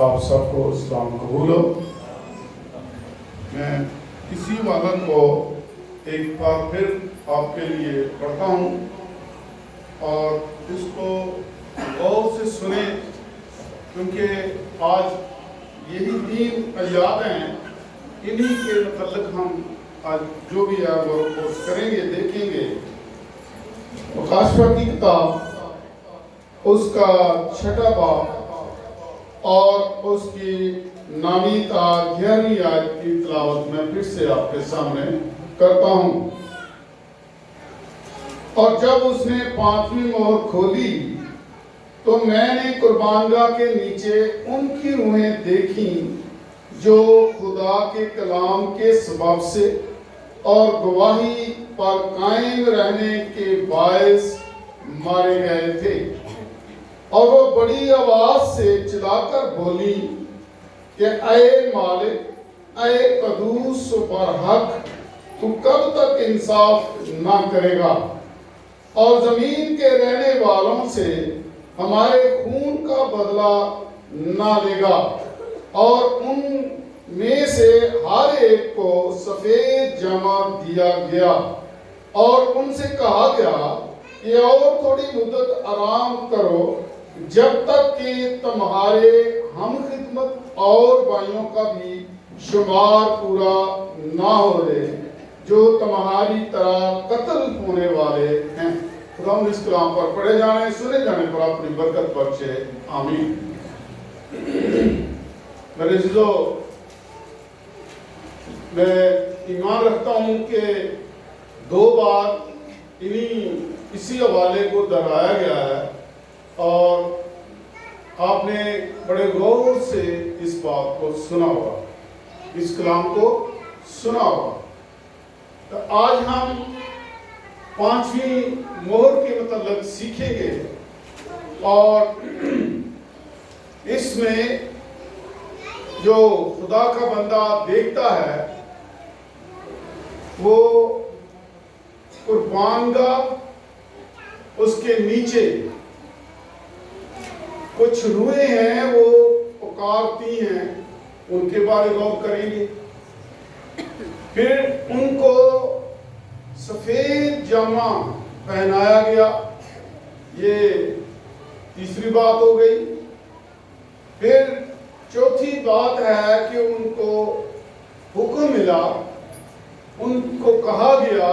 آپ سب کو اسلام قبول ہو۔ میں اسی واقعہ کو ایک بار پھر آپ کے لیے پڑھتا ہوں اور اس کو غور سے سنیں، کیونکہ آج یہی 3 آیات ہیں، انہی کے متعلق ہم آج جو بھی ہے وہ کوشش کریں گے، دیکھیں گے۔ مکاشفہ کی کتاب اس کا 6واں باب اور اس کی 9ویں تا 11ویں آیت کی تلاوت میں پھر سے آپ کے سامنے کرتا ہوں۔ اور جب اس نے 5ویں مہر کھولی تو میں نے قربان گاہ کے نیچے ان کی روحیں دیکھیں جو خدا کے کلام کے سبب سے اور گواہی پر قائم رہنے کے باعث مارے گئے تھے، اور وہ بڑی آواز سے چلا کر بولی کہ اے مالک، اے قدوس و برحق، تو کب تک انصاف نہ کرے گا اور زمین کے رہنے والوں سے ہمارے خون کا بدلہ نہ لے گا؟ اور ان میں سے ہر ایک کو سفید جامہ دیا گیا، اور ان سے کہا گیا کہ اور تھوڑی مدت آرام کرو، جب تک کہ تمہارے ہم خدمت اور بھائیوں کا بھی شمار پورا نہ ہو جائے جو تمہاری طرح قتل ہونے والے ہیں۔ خدا ہم اس کلام پر پڑھے جانے، سنے جانے پر اپنی برکت بخشے، آمین۔ میرے عزیزو، میں ایمان رکھتا ہوں کہ 2 بار اسی حوالے کو دہرایا گیا ہے، اور آپ نے بڑے غور سے اس بات کو سنا ہوگا، اس کلام کو سنا ہوگا۔ تو آج ہم 5ویں مہر کے متعلق سیکھیں گے، اور اس میں جو خدا کا بندہ دیکھتا ہے وہ قربان گاہ، اس کے نیچے کچھ روحیں ہیں وہ پکارتی ہیں، ان کے بارے غور کریں گے۔ پھر ان کو سفید جامہ پہنایا گیا، یہ تیسری بات ہو گئی۔ پھر چوتھی بات ہے کہ ان کو حکم ملا، ان کو کہا گیا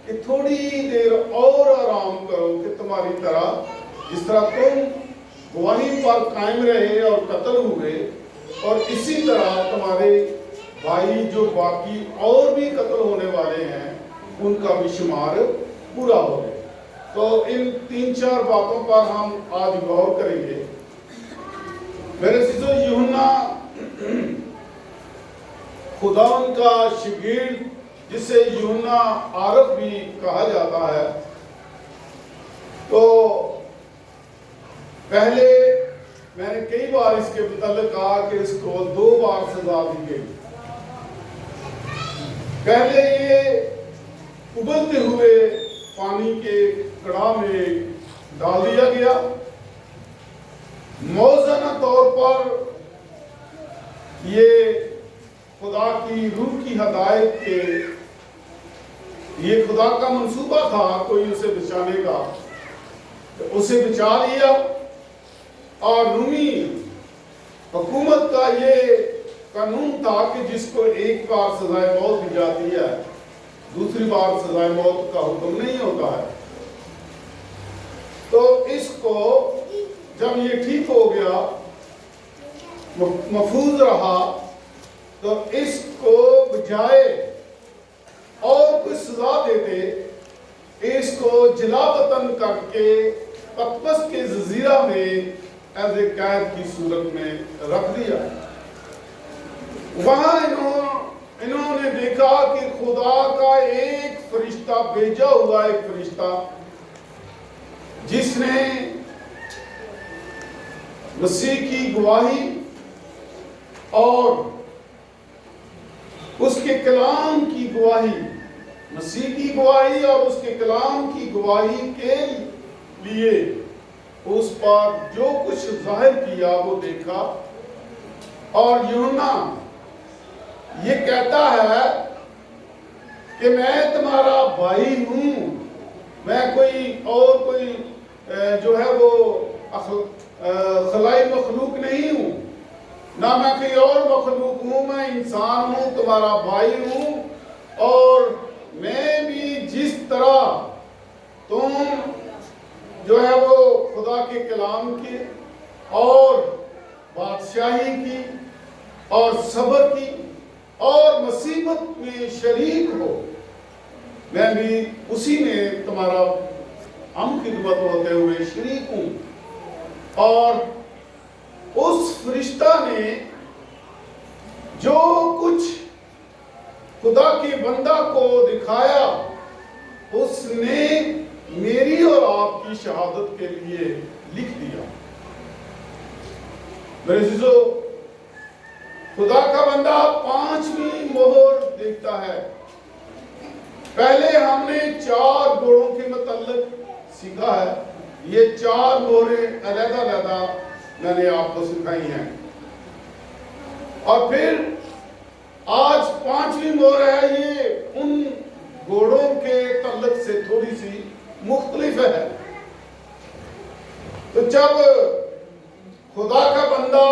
کہ تھوڑی دیر اور آرام کرو، کہ تمہاری طرح جس طرح تم گواہی پر قائم رہے اور قتل ہوئے، اور اسی طرح تمہارے بھائی جو باقی اور بھی قتل ہونے والے ہیں ان کا بھی شمار پورا ہو گئے۔ تو ان 3-4 باتوں پر ہم آج غور کریں گے۔ میرے عزیزو، یوحنا خداوند کا شاگرد، جسے یوحنا عارف بھی کہا جاتا ہے، تو پہلے میں نے کئی بار اس کے متعلق کہا کہ اس کو 2 بار سزا دی گئی۔ پہلے یہ ابلتے ہوئے پانی کے کڑاہ میں ڈال دیا گیا، موزنہ طور پر یہ خدا کی روح کی ہدایت کے، یہ خدا کا منصوبہ تھا کوئی اسے بچانے کا، اسے بچا لیا۔ اور رومی حکومت کا یہ قانون تھا کہ جس کو ایک بار سزائے موت دی جاتی ہے، دوسری بار سزائے موت کا حکم نہیں ہوتا ہے۔ تو اس کو جب یہ ٹھیک ہو گیا، محفوظ رہا، تو اس کو بجائے اور کوئی سزا دیتے، اس کو جلا وطن کر کے پطمس کے جزیرہ میں ایز اے قید کی صورت میں رکھ دیا۔ وہاں انہوں نے دیکھا کہ خدا کا ایک فرشتہ بھیجا ہوا، ایک فرشتہ جس نے مسیح کی گواہی اور اس کے کلام کی گواہی، مسیح کی گواہی اور اس کے کلام کی گواہی کے لیے اس پر جو کچھ ظاہر کیا وہ دیکھا، اور یوحنا یہ کہتا ہے کہ میں تمہارا بھائی ہوں، میں کوئی جو ہے وہ خلائی مخلوق نہیں ہوں، نہ میں کوئی اور مخلوق ہوں، میں انسان ہوں، تمہارا بھائی ہوں، اور میں بھی جس طرح تم جو ہے وہ خدا کے کلام کی اور بادشاہی کی اور صبر کی اور مصیبت میں شریک ہو، میں بھی اسی میں تمہارا ہم خدمت ہوتے ہوئے شریک ہوں۔ اور اس فرشتہ نے جو کچھ خدا کے بندہ کو دکھایا، اس نے میری اور آپ کی شہادت کے لیے لکھ دیا۔ میرے عزیزو، خدا کا بندہ 5ویں مہر دیکھتا ہے۔ پہلے ہم نے 4 گھوڑوں کے متعلق سیکھا ہے، یہ 4 مہریں علیحدہ میں نے آپ کو سکھائی ہیں، اور پھر آج 5ویں مہر ہے، یہ ان گھوڑوں کے تعلق سے تھوڑی سی مختلف ہے۔ تو جب خدا کا بندہ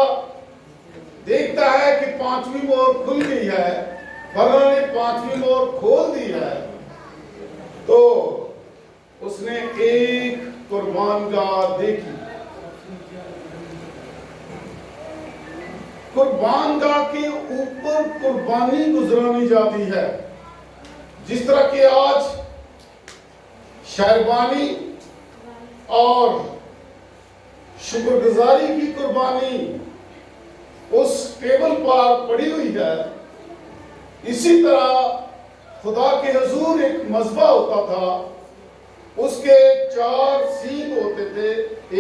دیکھتا ہے کہ 5ویں مہر کھل گئی ہے، فرعون نے 5ویں مہر کھول دی ہے، تو اس نے ایک قربان گاہ دیکھی۔ قربان گاہ کے اوپر قربانی گزرانی جاتی ہے، جس طرح کہ آج شہربانی اور شکر گزاری کی قربانی اس ٹیبل پر پڑی ہوئی ہے، اسی طرح خدا کے حضور ایک مذبح ہوتا تھا، اس کے 4 سینگ ہوتے تھے،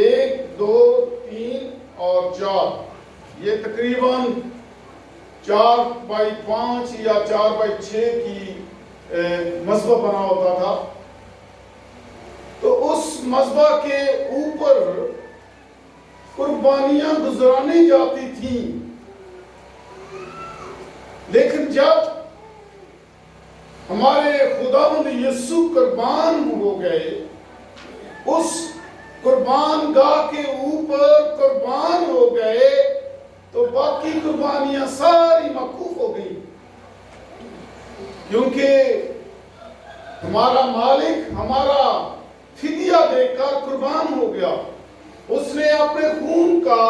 1 2 3 اور 4، یہ تقریباً 4x5 یا 4x6 کی مذبح بنا ہوتا تھا۔ تو اس مذبح کے اوپر قربانیاں گزرانی جاتی تھیں، لیکن جب ہمارے خداوند یسوع قربان ہو گئے، اس قربان گاہ کے اوپر قربان ہو گئے، تو باقی قربانیاں ساری موقوف ہو گئی، کیونکہ ہمارا مالک ہمارا فدیہ دے کر قربان ہو گیا۔ اس نے اپنے خون کا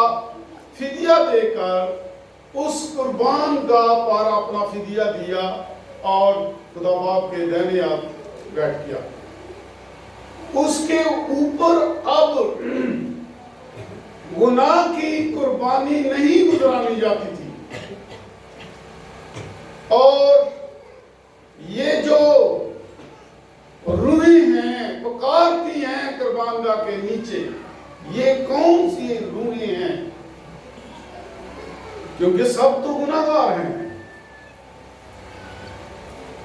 فدیہ دے کر اس قربان گاہ پر اپنا فدیہ دیا اور خدا باپ کے دائیں ہاتھ بیٹھ گیا۔ اس کے اوپر اب گناہ کی قربانی نہیں گزرانی جاتی تھی، اور یہ جو روحیں ہیں پکارتی ہیں قربان گاہ کے نیچے، یہ کون سی روحیں ہیں؟ کیونکہ سب تو گناہ گار ہیں،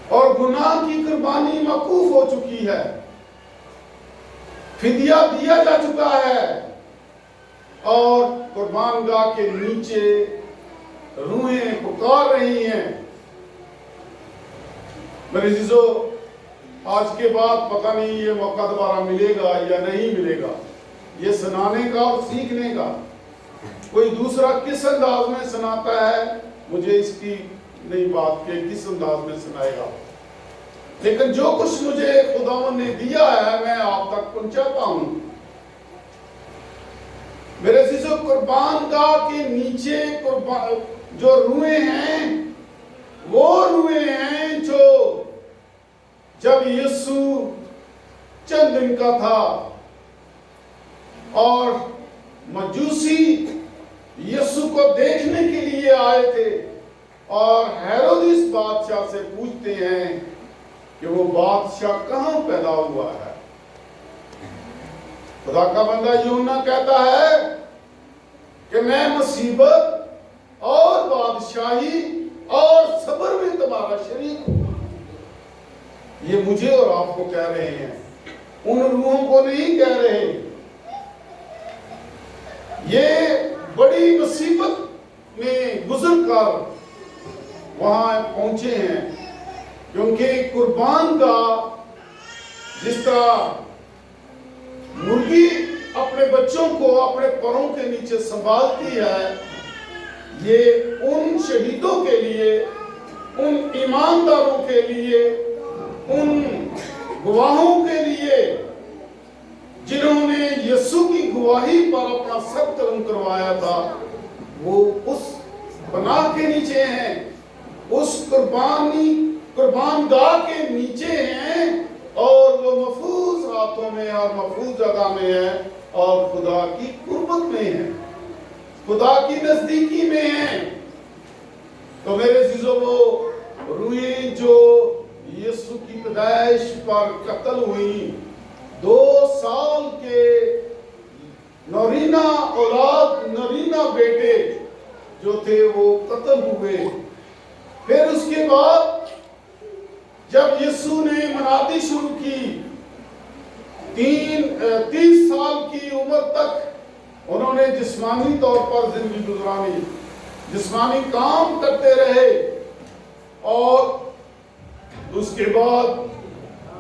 اور گناہ کی قربانی موقوف ہو چکی ہے، فدیہ دیا جا چکا ہے، اور قربان گاہ کے نیچے روحیں پکار رہی ہیں۔ میرے عزیزو، آج کے بعد پتہ نہیں یہ موقع دوبارہ ملے گا یا نہیں ملے گا، یہ سنانے کا اور سیکھنے کا۔ کوئی دوسرا کس انداز میں سناتا ہے، مجھے اس کی نہیں بات کہ کس انداز میں سنائے گا، لیکن جو کچھ مجھے خداوند نے دیا ہے میں آپ تک پہنچاتا ہوں۔ میرے عزیزو، قربان گاہ کے نیچے جو روحیں ہیں، وہ روحیں ہیں جو جب یسوع چند دن کا تھا اور مجوسی یسوع کو دیکھنے کے لیے آئے تھے، اور ہیرودیس بادشاہ سے پوچھتے ہیں کہ وہ بادشاہ کہاں پیدا ہوا ہے۔ خدا کا بندہ یوحنا کہتا ہے کہ میں مصیبت اور بادشاہی اور صبر میں تمہارا شریک ہوں۔ یہ مجھے اور آپ کو کہہ رہے ہیں، ان روحوں کو نہیں کہہ رہے۔ یہ بڑی مصیبت میں گزر کر وہاں پہنچے ہیں، کیونکہ قربان گاہ جس طرح مرغی اپنے بچوں کو اپنے پروں کے نیچے سنبھالتی ہے، یہ ان شہیدوں کے لیے، ان ایمانداروں کے لیے، ان گواہوں کے لیے جنہوں نے یسوع کی گواہی پر اپنا سر قلم کروایا تھا، وہ اس پناہ کے نیچے ہیں، اس قربان گاہ کے نیچے ہیں، اور وہ محفوظ ہاتھوں میں اور محفوظ جگہ میں ہے، اور خدا کی قربت میں ہے، خدا کی نزدیکی میں ہیں۔ تو میرے عزیزو، وہ روحیں جو یسوع کی پیدائش پر قتل ہوئی، 2 سال کے نورینہ اولاد، نورینہ بیٹے جو تھے وہ قتل ہوئے۔ پھر اس کے بعد جب یسوع نے منادی شروع کی، 30 سال کی عمر تک انہوں نے جسمانی طور پر زندگی گزرانی، جسمانی کام کرتے رہے، اور اس کے بعد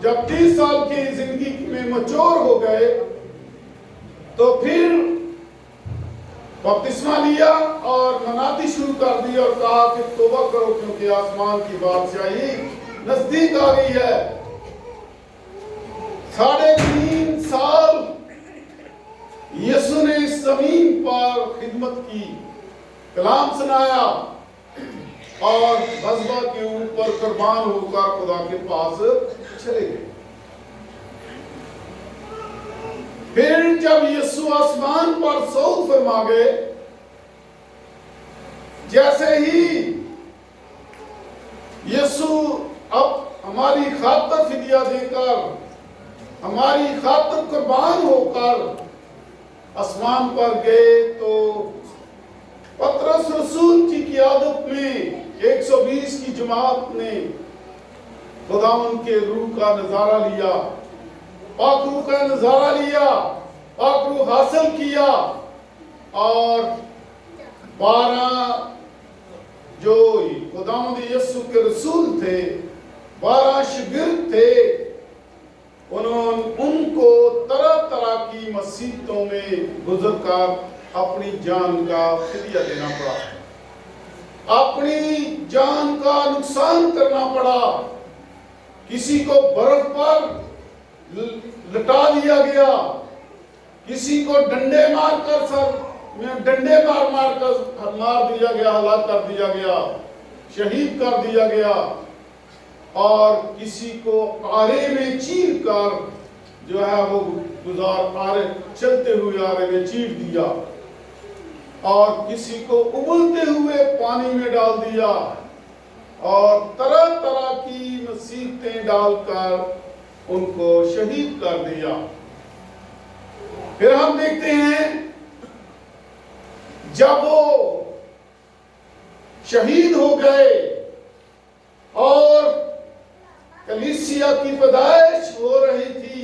جب 30 سال کی زندگی میں مچور ہو گئے تو پھر بپتسمہ لیا اور منادی شروع کر دی اور کہا کہ توبہ کرو، کیونکہ آسمان کی بادشاہی نزدیک آ رہی ہے۔ 3.5 سال یسوع نے اس زمین پر خدمت کی، کلام سنایا، اور مذبح کے اوپر قربان ہو کر خدا کے پاس چلے گئے۔ پھر جب یسوع آسمان پر صعود فرما گئے، جیسے ہی یسوع اب ہماری خاطر فدیہ دے کر، ہماری خاطر قربان ہو کر آسمان پر گئے، تو پطرس رسول کی قیادت میں 120 کی جماعت نے خداوند کے روح کا نظارہ لیا، پاک روح کا نظارہ لیا، پاک روح حاصل کیا، اور 12 جو خداوند یسوع کے رسول تھے، 12 شاگرد تھے، ان کو طرح طرح کی مصیبتوں میں گزر کر اپنی جان کا فدیہ دینا پڑا، اپنی جان کا نقصان کرنا پڑا۔ کسی کو برف پر لٹا دیا گیا، کسی کو ڈنڈے مار کر مار دیا گیا، ہلاک کر دیا گیا، شہید کر دیا گیا، اور کسی کو آرے میں چیر کر جو ہے وہ چلتے ہوئے آرے میں چیر دیا، اور کسی کو ابلتے ہوئے پانی میں ڈال دیا، اور طرح طرح کی مصیبتیں ڈال کر ان کو شہید کر دیا۔ پھر ہم دیکھتے ہیں جب وہ شہید ہو گئے اور کلیسیا کی پیدائش ہو رہی تھی،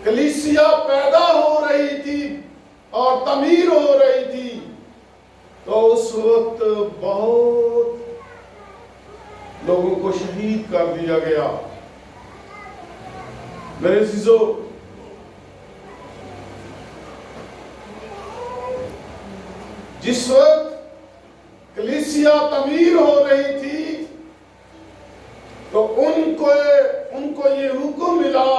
کلیسیا پیدا ہو رہی تھی اور تعمیر ہو رہی تھی، تو اس وقت بہت لوگوں کو شہید کر دیا گیا۔ میرے عزیزو، جس وقت کلیسیا تعمیر ہو رہی تھی تو ان کو یہ حکم ملا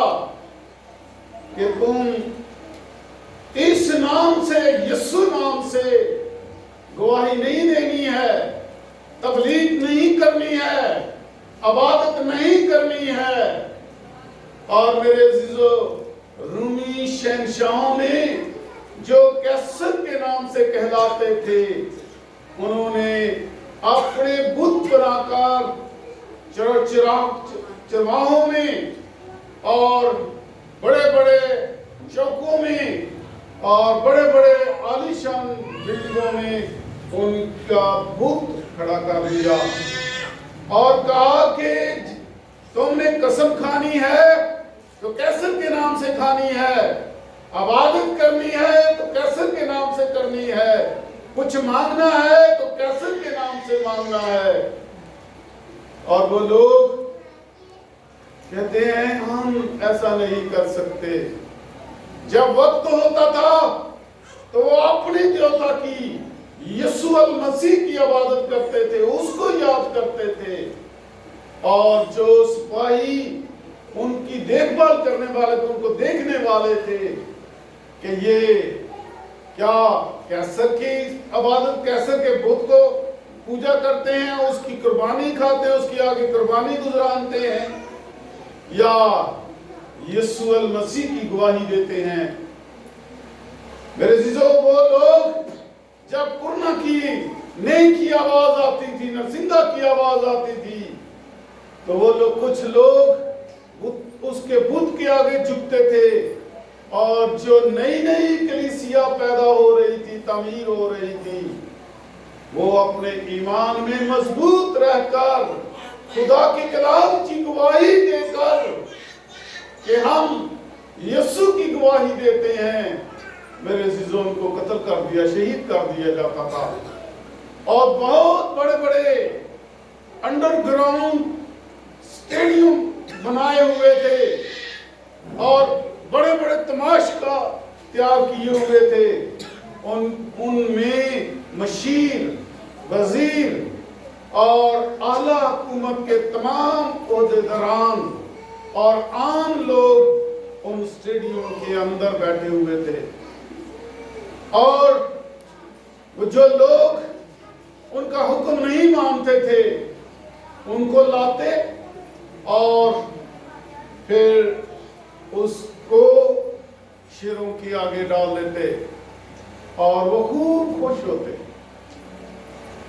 کہ تم اس نام سے، یسوع نام سے گواہی نہیں دینی ہے، تبلیغ نہیں کرنی ہے، عبادت نہیں کرنی ہے۔ اور میرے عزیزو، رومی شہنشاہوں نے جو کیسر کے نام سے کہلاتے تھے، انہوں نے اپنے بت بنا کر چرواہوں میں اور بڑے بڑے چوکوں میں اور بڑے بڑے عالیشان بلڈنگوں میں ان کا بت کھڑا کر دیا، اور کہا کہ تم نے قسم کھانی ہے تو کیسر کے نام سے کھانی ہے، عبادت کرنی ہے تو کیسر کے نام سے کرنی ہے، کچھ مانگنا ہے تو کیسر کے نام سے مانگنا ہے۔ اور وہ لوگ کہتے ہیں ہم ایسا نہیں کر سکتے۔ جب وقت ہوتا تھا تو وہ اپنے دیوتا کی یسوع المسیح کی عبادت کرتے تھے، اس کو یاد کرتے تھے، اور جو سپاہی ان کی دیکھ بھال کرنے والے تھے ان کو دیکھنے والے تھے کہ یہ کیا کیسر کی عبادت، کیسر کے بت کو پوجا کرتے ہیں، اس کی قربانی کھاتے ہیں، اس کی آگے قربانی گزرانتے ہیں، یا یسوع المسیح کی گواہی دیتے ہیں۔ میرے عزیزو، وہ لوگ جب کرنا کی نہیں کی آواز آتی تھی، نرسنگا کی آواز آتی تھی، تو وہ لوگ کچھ لوگ اس کے بت کے آگے جھکتے تھے، اور جو نئی نئی کلیسیا پیدا ہو رہی تھی، تعمیر ہو رہی تھی، وہ اپنے ایمان میں مضبوط رہ کر خدا کے کلام کی گواہی دے کر کہ ہم یسوع کی گواہی دیتے ہیں، میرے عزیزوں ان کو قتل کر دیا، شہید کر دیا جاتا تھا۔ اور بہت بڑے بڑے انڈر گراؤنڈ اسٹیڈیم بنائے ہوئے تھے، اور بڑے بڑے تماشا تیار کیے ہوئے تھے، ان میں مشیر، وزیر اور اعلیٰ حکومت کے تمام عہدیداران اور عام لوگ ان اسٹیڈیم کے اندر بیٹھے ہوئے تھے، اور وہ جو لوگ ان کا حکم نہیں مانتے تھے ان کو لاتے اور پھر اس کو شیروں کی آگے ڈال دیتے، اور وہ خوب خوش ہوتے۔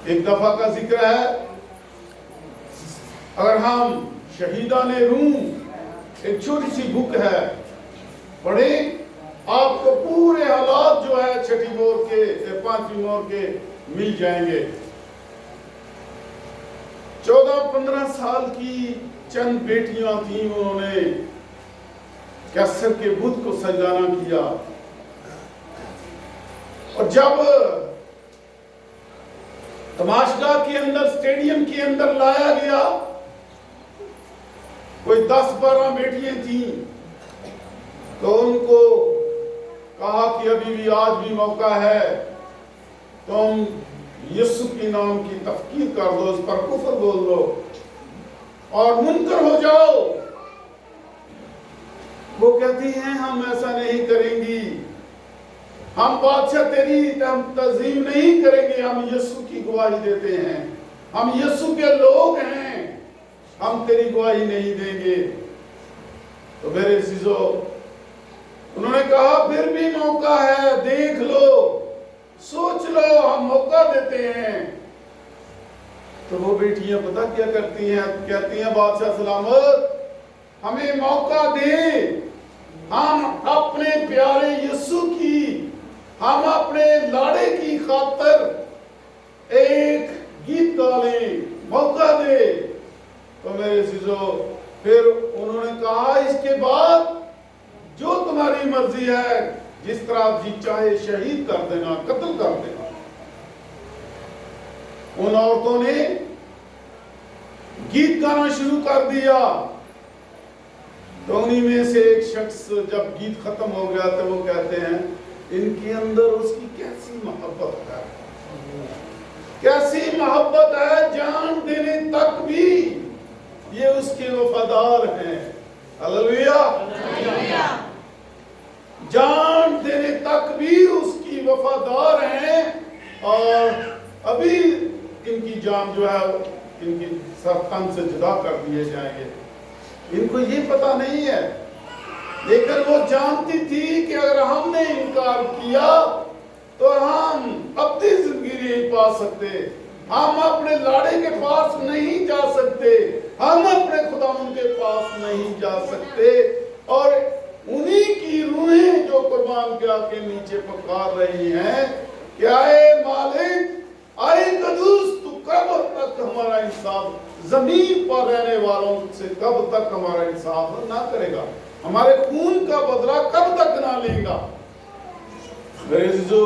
ایک دفعہ کا ذکر ہے، اگر ہم شہیدان روم، ایک چھوٹی سی بک ہے، پڑھیں، آپ کو پورے حالات جو ہے چھٹی مور کے، پانچویں مور کے مل جائیں گے۔ 14-15 سال کی چند بیٹیاں تھیں، انہوں نے کیسر کے بت کو سجدانہ کیا، اور جب تماشگاہ کے اندر، اسٹیڈیم کے اندر لایا گیا، کوئی 10-12 بیٹیاں تھیں، تو ان کو کہا کہ ابھی بھی آج بھی موقع ہے، تم یسوع کے نام کی تفکیر کر دو، اس پر کفر بول دو اور منکر ہو جاؤ۔ وہ کہتی ہیں ہم ایسا نہیں کریں گی، ہم بادشاہ تیری ہم تعظیم نہیں کریں گے، ہم یسوع کی گواہی دیتے ہیں، ہم یسوع کے لوگ ہیں، ہم تیری گواہی نہیں دیں گے۔ تو میرے عزیزو، انہوں نے کہا پھر بھی موقع ہے، دیکھ لو، سوچ لو، ہم موقع دیتے ہیں۔ تو وہ بیٹیاں پتہ کیا کرتی ہیں؟ کہتی ہیں بادشاہ سلامت، ہمیں موقع دے، ہم اپنے پیارے یسوع کی، ہم اپنے لاڑے کی خاطر ایک گیت گالیں، موقع دے۔ تو میرے عزیزو، پھر انہوں نے کہا اس کے بعد جو تمہاری مرضی ہے، جس طرح جی چاہے شہید کر دینا، قتل کر دینا۔ ان عورتوں نے گیت گانا شروع کر دیا، تو انہی میں سے ایک شخص جب گیت ختم ہو گیا تو وہ کہتے ہیں ان کے اندر اس کی کیسی محبت ہے، کیسی محبت ہے، جان دینے تک بھی یہ اس کے وفادار ہیں۔ ہلیلویہ! جان دینے تک بھی اس کی وفادار ہیں، اور ابھی ان کی جان جو ہے ان کی سر تن سے جدا کر دیے جائیں گے۔ ان کو یہ پتا نہیں ہے، لیکن وہ جانتی تھی کہ اگر ہم نے انکار کیا تو ہم اپنی زندگی نہیں پا سکتے، ہم اپنے لاڑے کے پاس نہیں جا سکتے، ہم اپنے خداوند کے پاس نہیں جا سکتے، اور انہی کی روحیں جو قربان گاہ کے نیچے پکار رہی ہیں کہ اے مالک، اے قدوس، تو کب تک ہمارا انصاف، زمین پر رہنے والوں سے کب تک ہمارا انصاف نہ کرے گا، ہمارے خون کا بدلہ کب تک نہ لے گا۔ میرے عزیزو،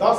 10